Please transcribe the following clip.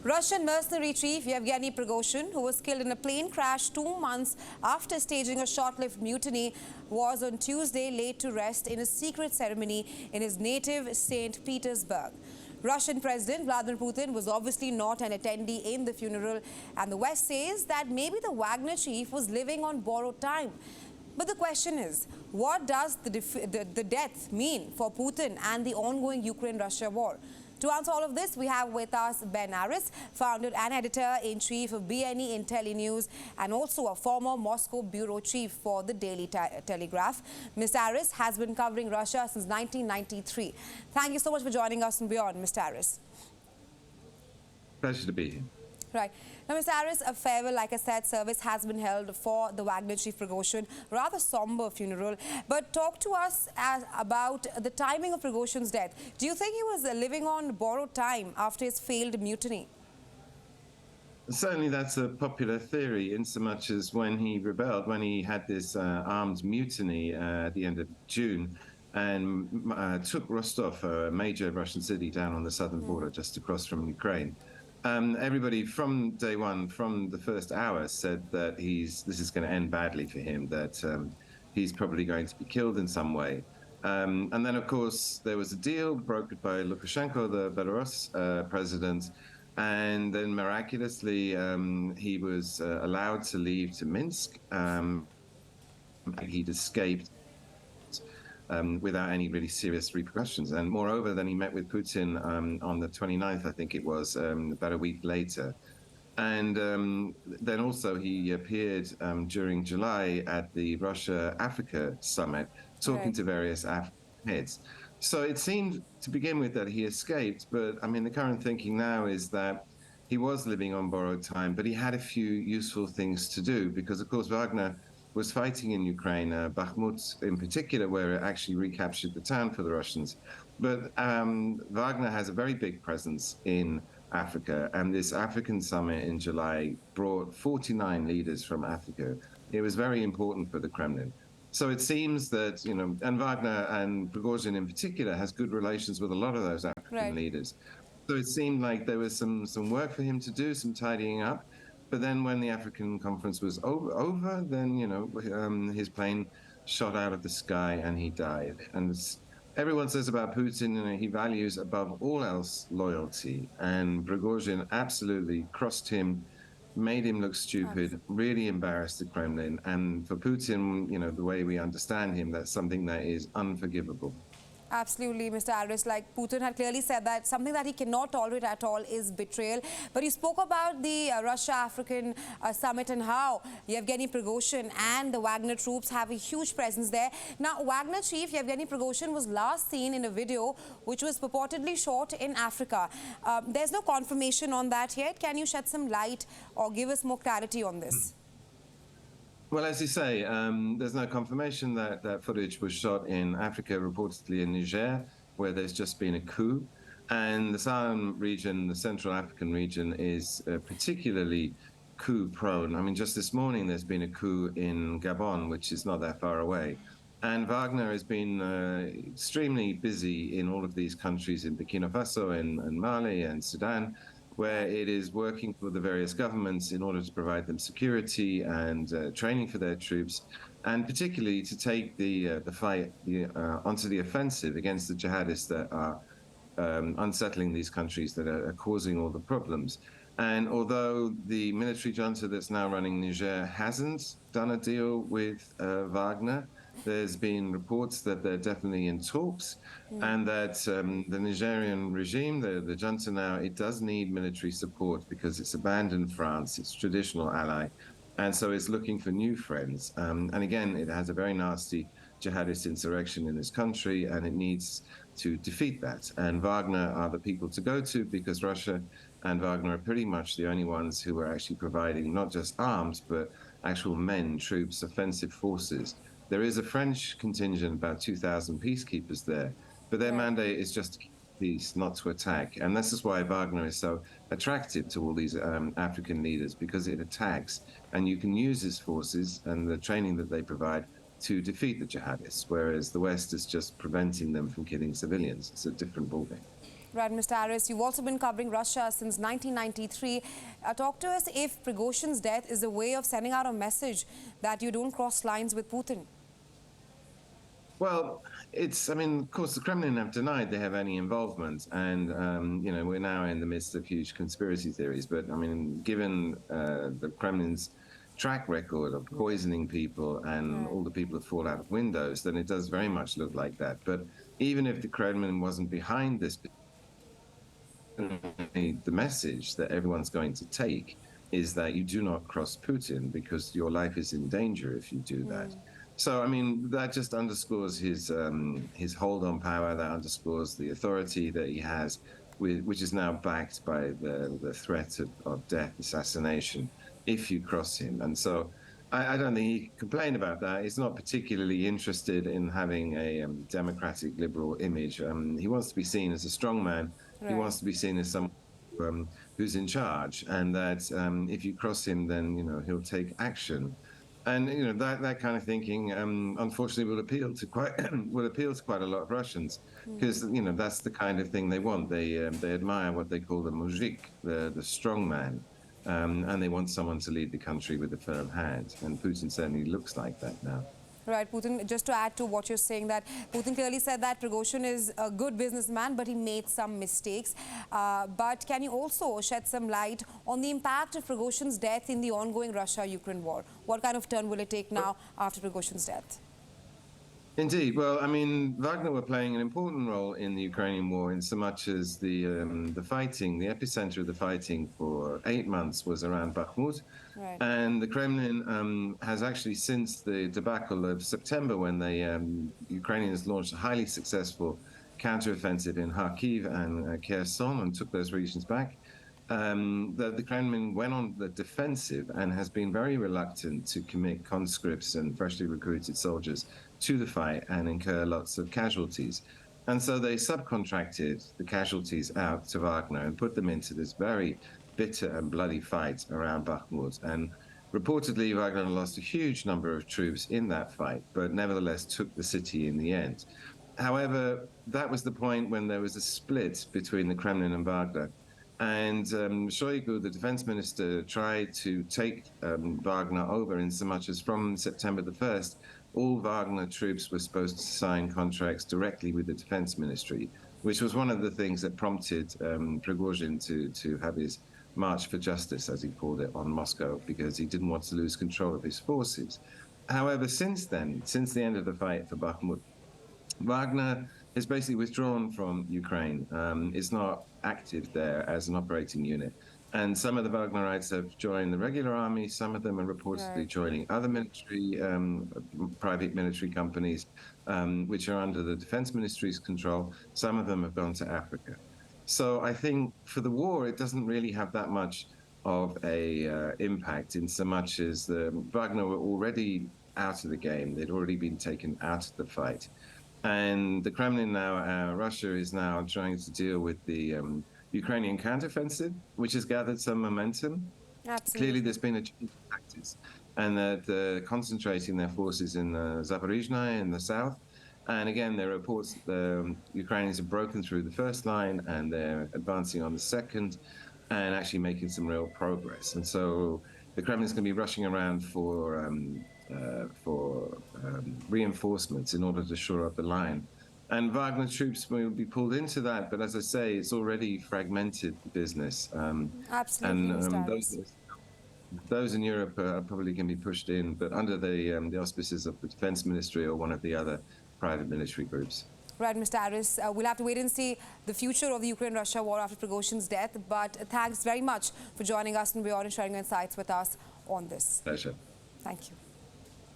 Russian mercenary chief Yevgeny Prigozhin, who was killed in a plane crash 2 months after staging a short-lived mutiny, was on Tuesday laid to rest in a secret ceremony in his native Saint Petersburg. Russian President Vladimir Putin was obviously not an attendee in the funeral, and the West says that maybe the Wagner chief was living on borrowed time. But the question is, what does the death mean for Putin and the ongoing Ukraine-Russia war? To answer all of this, we have with us Ben Aris, founder and editor-in-chief of BNE IntelliNews, and also a former Moscow bureau chief for the Daily Telegraph. Mr. Aris has been covering Russia since 1993. Thank you so much for joining us on Beyond, Mr. Aris. Pleasure to be here. Right. Now, Mr. Aris, a farewell, like I said, service has been held for the Wagner chief Prigozhin. Rather somber funeral. But talk to us about the timing of Prigozhin's death. Do you think he was living on borrowed time after his failed mutiny? Certainly that's a popular theory, in so much as when he rebelled, when he had this armed mutiny at the end of June, and took Rostov, a major Russian city down on the southern border, just across from Ukraine. Everybody from day one, from the first hour, said that this is going to end badly for him, that he's probably going to be killed in some way. And then, of course, there was a deal brokered by Lukashenko, the Belarus president, and then miraculously he was allowed to leave to Minsk. He'd escaped without any really serious repercussions. And moreover, then he met with Putin on the 29th, I think it was, about a week later. And then also he appeared during July at the Russia-Africa summit, talking to various African heads. So it seemed to begin with that he escaped, but I mean, the current thinking now is that he was living on borrowed time, but he had a few useful things to do, because of course Wagner was fighting in Ukraine, Bakhmut in particular, where it actually recaptured the town for the Russians. But Wagner has a very big presence in Africa, and this African summit in July brought 49 leaders from Africa. It was very important for the Kremlin. So it seems that, you know, and Wagner and Prigozhin in particular has good relations with a lot of those African leaders. So it seemed like there was some work for him to do, some tidying up. But then when the African conference was over, then, you know, his plane shot out of the sky and he died. And everyone says about Putin, you know, he values above all else loyalty. And Prigozhin absolutely crossed him, made him look stupid, really embarrassed the Kremlin. And for Putin, you know, the way we understand him, that's something that is unforgivable. Absolutely, Mr. Aris. Like Putin had clearly said that something that he cannot tolerate at all is betrayal. But you spoke about the Russia-African summit and how Yevgeny Prigozhin and the Wagner troops have a huge presence there. Now, Wagner chief Yevgeny Prigozhin was last seen in a video which was purportedly shot in Africa. There's no confirmation on that yet. Can you shed some light or give us more clarity on this? Well, as you say, there's no confirmation that that footage was shot in Africa, reportedly in Niger, where there's just been a coup. And the Sahel region, the Central African region, is particularly coup-prone. I mean, just this morning, there's been a coup in Gabon, which is not that far away. And Wagner has been extremely busy in all of these countries, in Burkina Faso and Mali and Sudan, where it is working for the various governments in order to provide them security and training for their troops, and particularly to take the fight onto the offensive against the jihadists that are unsettling these countries, that are causing all the problems. And although the military junta that's now running Niger hasn't done a deal with Wagner, there's been reports that they're definitely in talks, and that the Nigerian regime, the junta now, it does need military support because it's abandoned France, its traditional ally, and so it's looking for new friends. And again, it has a very nasty jihadist insurrection in this country, and it needs to defeat that. And Wagner are the people to go to, because Russia and Wagner are pretty much the only ones who are actually providing not just arms, but actual men, troops, offensive forces. There is a French contingent, about 2,000 peacekeepers there, but their mandate is just to keep peace, not to attack. And this is why Wagner is so attractive to all these African leaders, because it attacks, and you can use his forces and the training that they provide to defeat the jihadists, whereas the West is just preventing them from killing civilians. It's a different ballgame. Right, Mr. Aris, you've also been covering Russia since 1993. Talk to us if Prigozhin's death is a way of sending out a message that you don't cross lines with Putin. Well, I mean, of course, the Kremlin have denied they have any involvement, and we're now in the midst of huge conspiracy theories. But I mean, given the Kremlin's track record of poisoning people and all the people that fall out of windows, then it does very much look like that. But even if the Kremlin wasn't behind this, the message that everyone's going to take is that you do not cross Putin because your life is in danger if you do that. So, I mean, that just underscores his hold on power. That underscores the authority that he has, which is now backed by the threat of death, assassination, if you cross him. And so I don't think he can complain about that. He's not particularly interested in having a democratic liberal image. He wants to be seen as a strong man. Right. He wants to be seen as someone who's in charge, and that if you cross him, then he'll take action. And that kind of thinking, unfortunately, will appeal to quite a lot of Russians, because that's the kind of thing they want. They admire what they call the mujik, the strong man, and they want someone to lead the country with a firm hand. And Putin certainly looks like that now. Right, Putin, just to add to what you're saying, that Putin clearly said that Prigozhin is a good businessman, but he made some mistakes. But can you also shed some light on the impact of Prigozhin's death in the ongoing Russia-Ukraine war? What kind of turn will it take now after Prigozhin's death? Indeed. Well, I mean, Wagner were playing an important role in the Ukrainian war in so much as the fighting, the epicenter of the fighting for 8 months was around Bakhmut. Right. And the Kremlin has actually, since the debacle of September, when the Ukrainians launched a highly successful counteroffensive in Kharkiv and Kherson and took those regions back, the Kremlin went on the defensive and has been very reluctant to commit conscripts and freshly recruited soldiers to the fight and incur lots of casualties. And so they subcontracted the casualties out to Wagner and put them into this very bitter and bloody fight around Bakhmut. And reportedly, Wagner lost a huge number of troops in that fight, but nevertheless took the city in the end. However, that was the point when there was a split between the Kremlin and Wagner. And Shoigu, the defense minister, tried to take Wagner over in so much as from September the 1st, all Wagner troops were supposed to sign contracts directly with the defense ministry, which was one of the things that prompted Prigozhin to have his march for justice, as he called it, on Moscow, because he didn't want to lose control of his forces. However, since then, since the end of the fight for Bakhmut, Wagner has basically withdrawn from Ukraine. It's not active there as an operating unit. And some of the Wagnerites have joined the regular army. Some of them are reportedly joining other military, private military companies, which are under the defense ministry's control. Some of them have gone to Africa. So I think for the war, it doesn't really have that much of a impact, in so much as the Wagner were already out of the game. They'd already been taken out of the fight. And the Kremlin now, Russia is now trying to deal with the Ukrainian counteroffensive, which has gathered some momentum. Absolutely. Clearly, there's been a change of tactics, and that they're concentrating their forces in Zaporizhzhia in the south. And again, there are reports that the Ukrainians have broken through the first line, and they're advancing on the second, and actually making some real progress. And so the Kremlin's going to be rushing around for reinforcements in order to shore up the line. And Wagner troops will be pulled into that, but as I say, it's already fragmented business. Absolutely, and those in Europe are probably going to be pushed in, but under the auspices of the defense ministry or one of the other private military groups. Right, Mr. Aris, we'll have to wait and see the future of the Ukraine-Russia war after Prigozhin's death, but thanks very much for joining us in WION and sharing your insights with us on this. Pleasure. Thank you.